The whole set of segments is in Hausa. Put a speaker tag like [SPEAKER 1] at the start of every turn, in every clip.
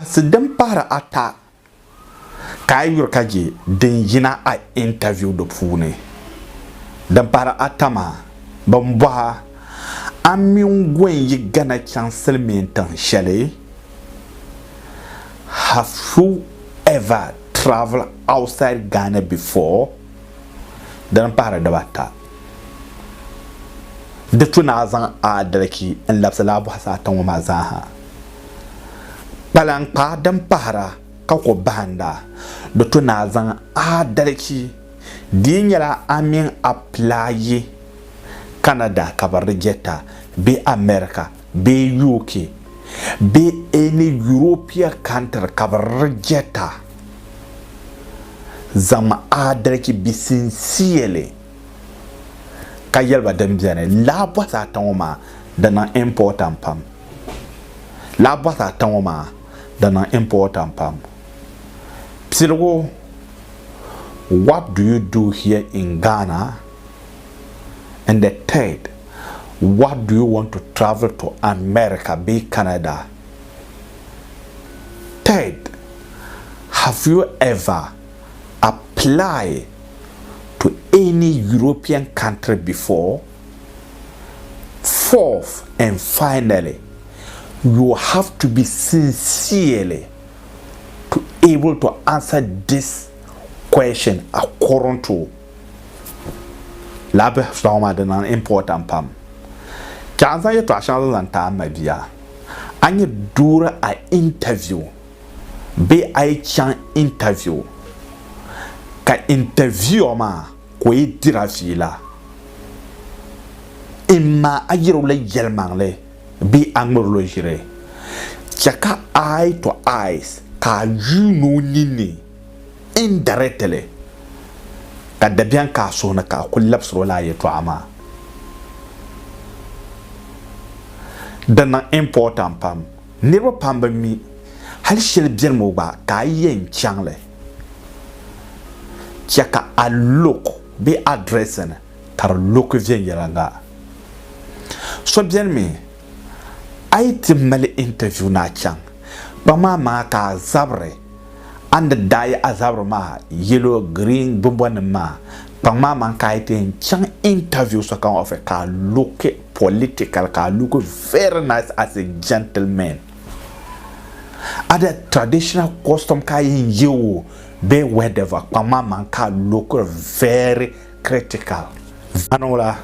[SPEAKER 1] Sidem para ata kayur kaji den yina a interview do pune dan para atama bamba amin gwen yi gana chancel mentan shale. Have you ever traveled outside Ghana before? Dan para dabata de tunazan a dalaki en lapsala sa tan ma zaha balang pa dan para ka ko banda de tunazan a dalaki dinyala amin apply Canada kabarjeta be America be UK be any European country kabarjeta zama a dalaki be sincerely kayel ba dem biane la boisa tanoma dana important pam la boisa tanoma dana important pam psilgo. What do you do here in Ghana? And the third, what do you want to travel to America, be Canada? Third, have you ever applied to any European country before? Fourth and finally, you have to be sincerely to able to answer this question according to labe stoma de nan important pam. Kanza ye to ashan lanta mabia. Anye dura a interview. Be I chan interview. Ka interview ma ko dira fila. Imma ayiro le yelmangle be anglo jire. Chaka eye to eyes ka you no nini indirectly ka dabian ka so na ka kullabs rola ye to ama dana important pam nirwa pamba mi hal shel bien mo ba ka yen changle chaka a look be addressing tar look vien yalanga so bien mi ay timale interview na chang ba ma ka zabre and the die azabro ma yellow green bumbon ma pangma man kaiten chang interview so kan of ka look political ka look very nice as a gentleman. Other traditional custom ka yin you be whatever pangma man ka look very critical. Anola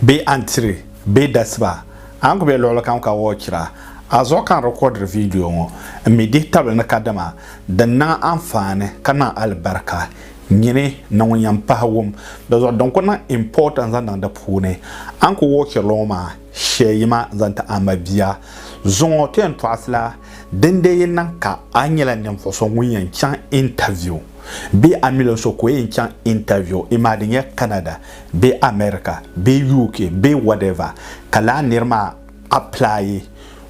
[SPEAKER 1] be antri be dasba anko be lolo kan ka watchra azo kan record video mo me di table na kadama dan na amfane kana albarka nyine na wonyam pahawum do donc na importance dan da pune anko watch loma sheyima zanta amabia zon ten twasla dende yin ka anyela nem foso wonyan chan interview be amilo so ko yin chan interview imadinye Canada be America be UK be whatever kala nirma apply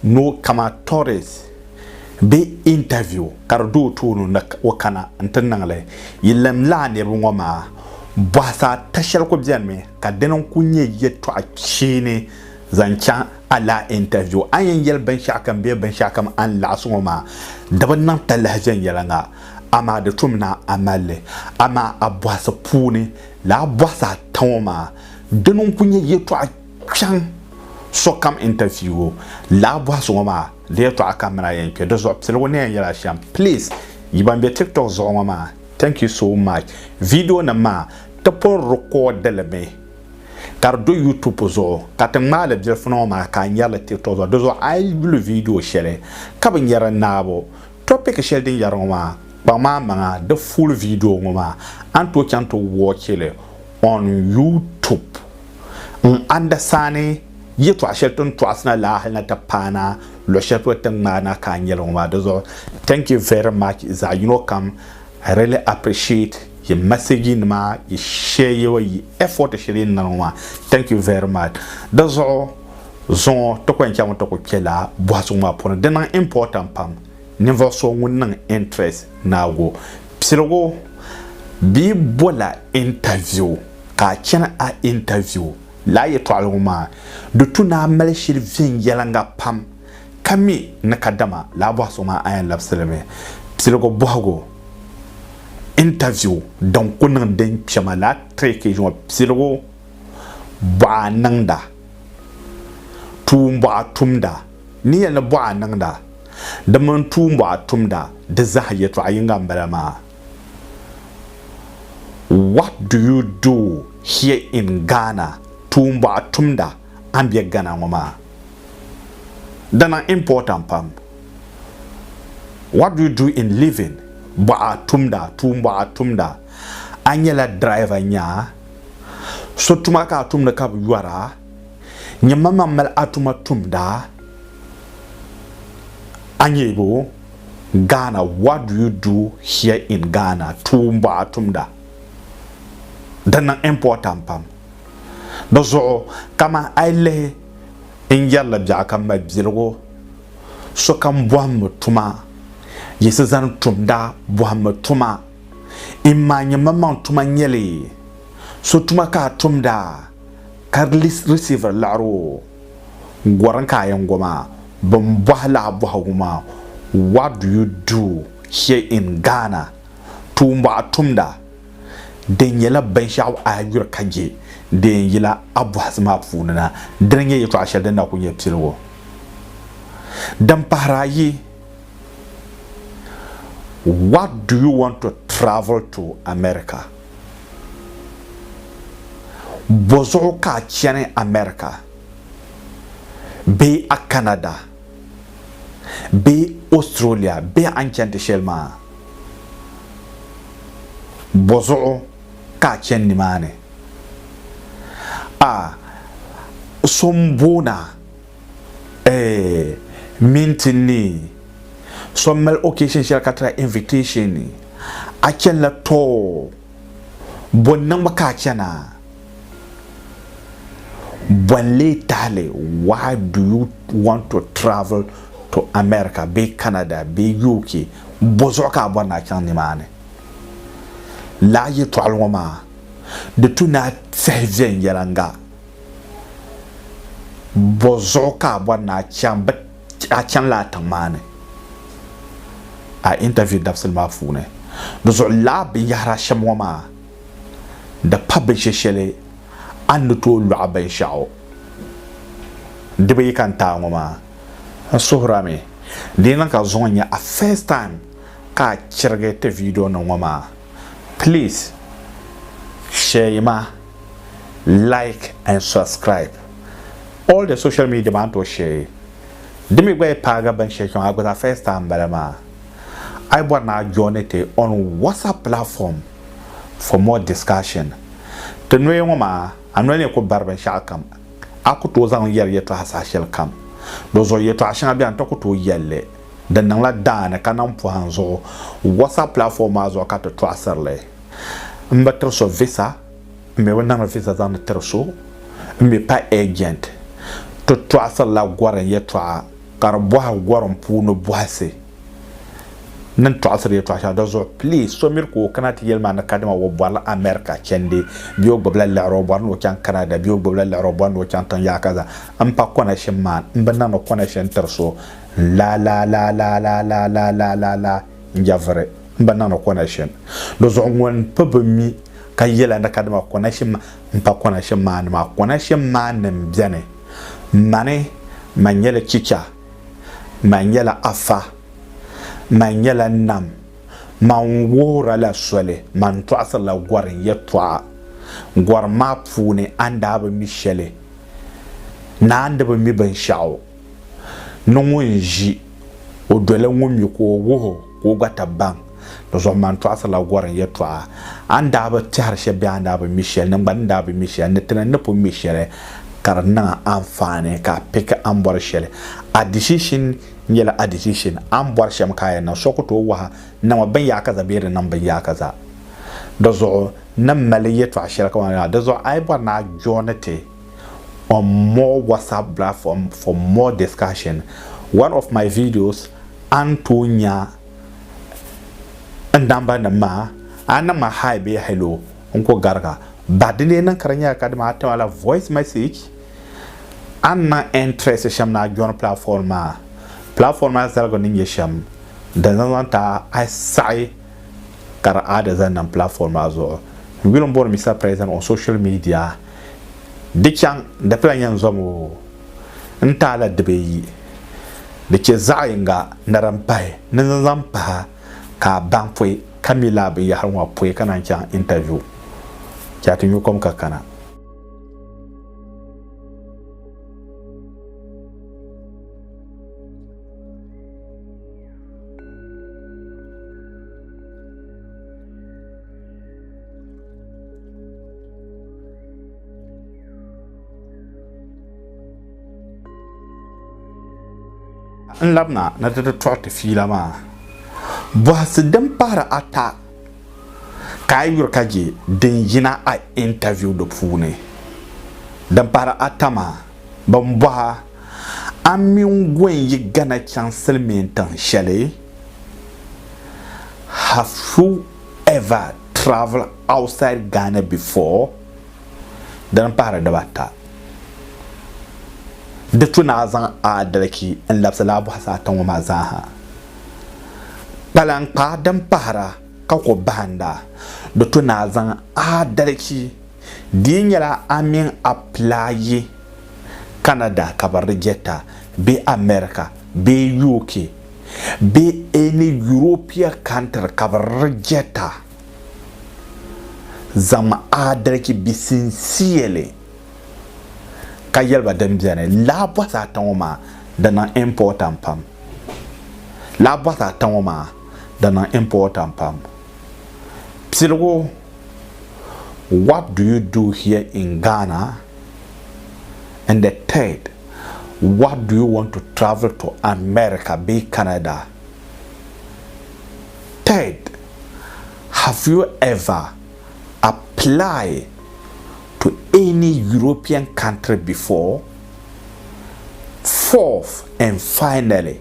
[SPEAKER 1] no kama tourist be interview kardo tunu na wakana antanangle yilam la ne ngoma basa tashal ko bianme ka denon kunye yeto a chine zancha ala interview ayen yel ben shakam be ben shakam an la suma daban nan talhajan yalanga ama de tumna amalle ama abwasa puni la bwasa tawma denon kunye yeto a chan so come interview la boisson ma le to camera yen ke dozo pselo ne yala sham please yibambe TikTok zo ma thank you so much video na ma to por record de me car do YouTube zo katma le telephone ma ka yala TikTok zo dozo ay le video shele ka ban yara nabo topic shel din yara ma ba ma the full video ma anto chanto watch le on YouTube understand yeto a shelton twasna la halna tapana lo shelto tangana kanyelo ma dozo. Thank you very much za you know come I really appreciate your messaging ma you share your effort sharing na ma thank you very much dozo zon to ko ncha to ko kela boaso ma pon denan important pam never so wonnan interest na go psilogo bi bola interview ka chena a interview la ye to aluma de tuna maleshir vin yalanga pam kami na kadama la bo so ma ayan labseleme psilgo bohago interview dan kunan den chamala treke jo psilgo ba nangda tumba tumda ni na ba nangda da man tumba tumda da zahaye to ayinga mbalama. What do you do here in Ghana? Tumba tumda ambia Ghana mama. Dana important pam. What do you do in living? Ba tumda tumba tumda. Anyela driver nya. So tumaka tumda kab yuara. Nyamama mal atuma tumda. Anyebo Ghana. What do you do here in Ghana? Tumba tumda. Dana important pam. Dozo kama aile injalla jaka mabzirgo so kam boam tuma yesezan tumda boam tuma imanya mama tuma nyele so tuma ka tumda karlis receiver laro goran kayan goma bombala bohuma. What do you do here in Ghana? Tumba tumda den yela banshaw ayur kaje den yela abu hasma funana den ye to ashade na kunye psilwo dan parayi. What do you want to travel to America? Bozo ka chene America be a Canada be Australia be anchante shelma bozo ka chen ni mane sombona mintini sommel occasion shall katra invitation ni a chen la to bonnan ka chena bonle tale. Why do you want to travel to America be Canada be UK bozo ka bona chan ni mane la yi to alwama de tuna seven yaranga bozoka bwana chamba a chan la tamane a interview dafsel mafune dozo la bi yara shamwama da publish shele and to lu abay shao de be kan ta ngoma sohrame dina ka zonya a first time ka chirge te video na ngoma. Please share, like and subscribe. All the social media man to share. Demi gwe paga ban share on the first time balama. I want to join it on WhatsApp platform for more discussion. To know your mama, I'm not going to barben shakam. I could to zan yer yet to has shall come. Those are yet to ashan be and talk to yelle. The nangla dan kanam poanzo WhatsApp platform as or cat to tracerle. Mbatroso visa, me wana visa zan terso, me pa agent to tracer la guaran yetwa karboa guaran puno boise. Nan tracer yetwa dozo please so mirko kanati yelma na kadema wo bwala America chende biyo babla la roban wo kan Canada biyo babla la roban wo kan tan yakaza ampa connection man mbana no connection terso la njavre mbana no connection dozo ngwan pebemi ka yela na kadema connection mpa connection man ma connection man mbene mane manyele chicha manyela afa manyela nam manwora la swele man toasa la gwarin yetwa gwar ma pune anda ba michele na anda ba mi ban shawo no wonji o dole wonmi ko wo ko gata ban do zo man toasa la gwarin yetwa anda ba tarshe bi anda ba michele nan ban da ba michele ne tana po michele karna amfane ka peke ambor shele a decision nyela a decision ambor shem kaya na sokoto wa na maban ya kaza bere nan ban ya kaza dozo nan maliyeto ashira ka dozo aiba na jonete on more WhatsApp platform for more discussion. One of my videos Antonia andamba na ma anama hi be hello onko garga badine nan karanya kadma tawala voice message anna interest shamna join platform ma platform na zalgo ninge sham da nan ta ai sai kar ada zan platform azo wilon bor misa present on social media dikyan da plan yan zomo ntala debeyi de ke zainga narampai nan zampa ka banfoi kamila bi ya harwa poi kana kyan interview kya tun kom kakana labna na da trot fila ma ba su dan para ata kayur kaje den yina a interview do pune dan para atama ban ba amin gwen yi gana chancel mentan shale. Have you ever traveled outside Ghana before? Dan para da bata da tuna zan a dalaki in lapsa labu hasa tan wa mazaha balan pa dan para ka ko banda da tuna zan a dalaki dinyara amin apply Canada kabarjeta be America be UK be any European country kabarjeta zama a dalaki be sincerely ka yelba dem biane la boisa tawma dana important pam la boisa tawma dana important pam psilgo what do you do here in Ghana? And the third, what do you want to travel to America, be Canada? Third, have you ever applied to any European country before? Fourth and finally,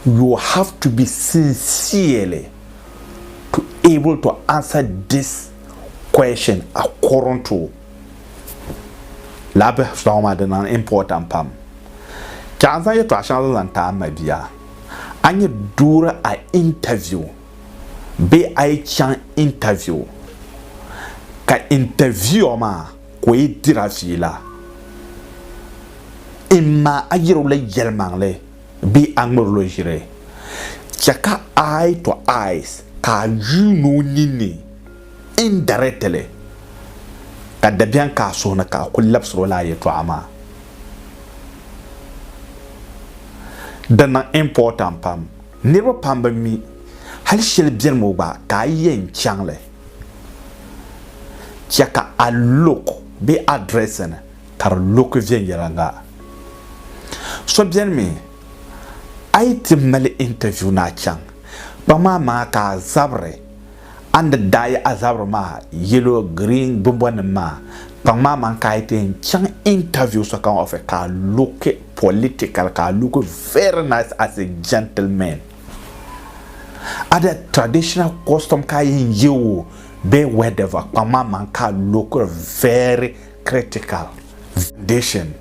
[SPEAKER 1] you have to be sincerely to able to answer this question according to labe stoma de nan important pam. Chanza ye twashan lanta mabia. Anye dura a interview. Be ai chan interview. Ka interview ma ko idira fila imma ayiro le yelmangle be angmorlo jire chaka eye to eyes ka you no nini indirectly ka dabian ka so na ka kullapsro la yeto ama dana important pam never pam ba mi hal shel bien mo ba ka yen changle chaka a look be addressing tar look vien yelanga so bien mi aiti mali interview na chang ba ma ka zabre and dai azabre ma yellow green bumbon ma ba ma ka aiti chang interview so kan of ka look political ka look very nice as a gentleman other traditional custom ka yin you be whatever mama man ka look very critical foundation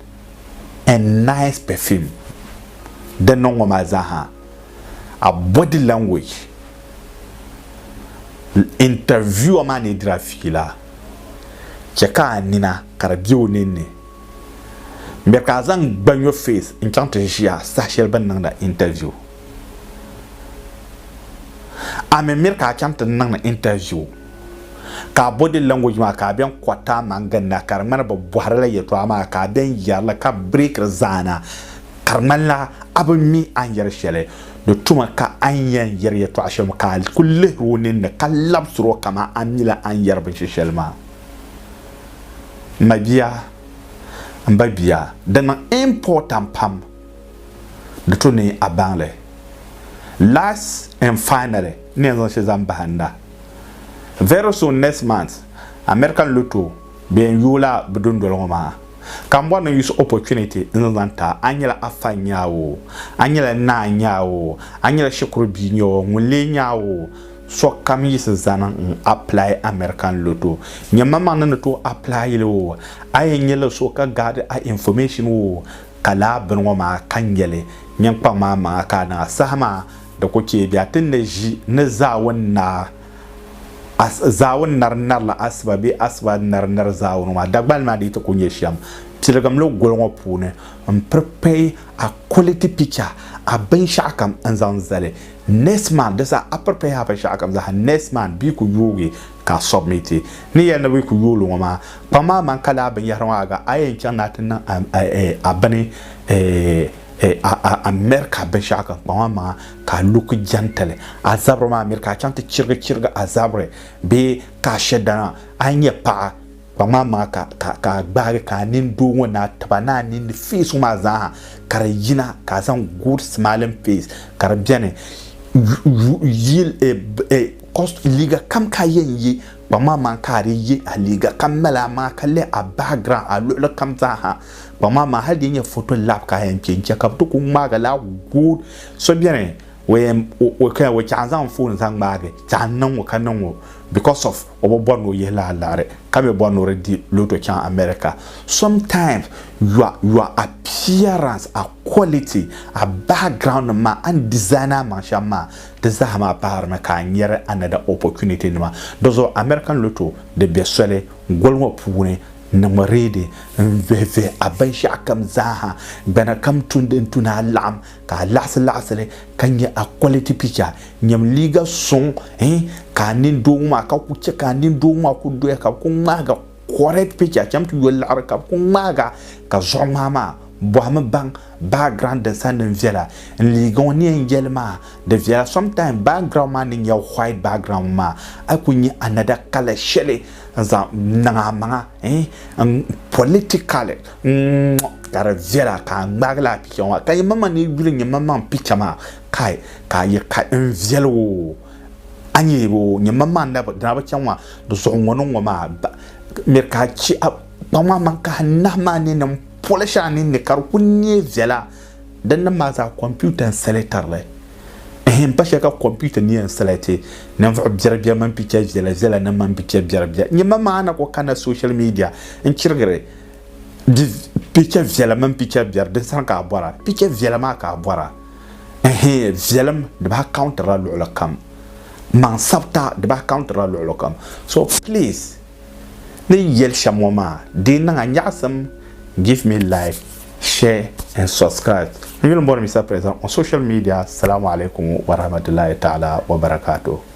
[SPEAKER 1] and nice perfume the no mazaha a body language interview man idrafila cheka nina karabio nene mbekazang ban your face in chante jia sachel ban nang interview ame merka chante nang interview ka body language ma ka bian kwata mangana karmana ba buharala yeto ama ka den yalla ka break zana karmala abmi an yar shele do tuma ka anyan yar yeto asham ka kullu ronin ka labsuro kama amila an yar bin shelma mabia mbabia dan important pam do tuni abangle last and finally ne zo she zambahanda very soon next month American Lotto bien yula budun doloma kambwa no use opportunity nzanta anyela afanyawo anyela na nyawo anyela shukuru binyo ngule nyawo so kam yis zana apply American Lotto nyama man to apply lo ay nyela so ka gade a information wo kala bin ma kan yele nyen pa ma ka na sama da kuke biya tun da ji na zawon na zawon nar la asbabi asbab nar zawon ma dagbal ma dita kunye sham tilgam lo golngo pune prepare a quality picture a ban shakam an zanzale next man da sa a prepare ha ban shakam za next man bi ku yoge ka submit ni ya na bi ku yolo ma pama man kala ban yarwa ga ayen kan na tin a bane America ben shaka ma ka luku jantale azabre ma America chante chirga azabre be ka shedana anye pa ma ka gbare ka nin do wona tabana nin face ma za kar yina ka san good smiling face kar biane yil cost liga kam ka yenyi ma ka ri yi a liga kam mala ma kalle a background a lo kam za ha ma hal yin photo lab ka yan kinke ka to kun magala good so bien we ka we chanzan phone sang mage channan wo kanan wo because of obobon ye la lare ka be bon already loto chan America. Sometimes your appearance, a quality, a background ma and designer man shama desama par ma ka nyere another opportunity ma dozo American loto de besole golmo pune na marede veve aban shakam zaha bana kam tundin tuna lam ka lasle kanye a quality picture nyam liga son ka nin do ma ka ku ce ka nin do ma ku do ka ku maga correct picture cham tu yolla ka ku maga ka zoma ma boham bang background de san viela liga ni engelma de viela sometimes background man in your white background ma akunyi another color shele za nanga politically kara viela ka magla picture wa kay mama ni bilin mama picture ma kai ka ye ka vielo anyi bo ni mama na ba chanwa do so ngono ma merka chi ba mama ka na ma ni na polisha ni ne kar kunye viela dan na ma za computer selector le pas que computer ni installé na va bien man picture viela na man picture bien ni mama na ko kana social media en kirgere di picture viela man picture bien de san ka bora picture viela ma ka bora viela de ba counter la kam man sabta de ba counter la kam so please ni yel shamoma de na nyasam give me like, share and subscribe. You will more me present on social media. Assalamu alaikum wa rahmatullahi ta'ala wa barakatuh.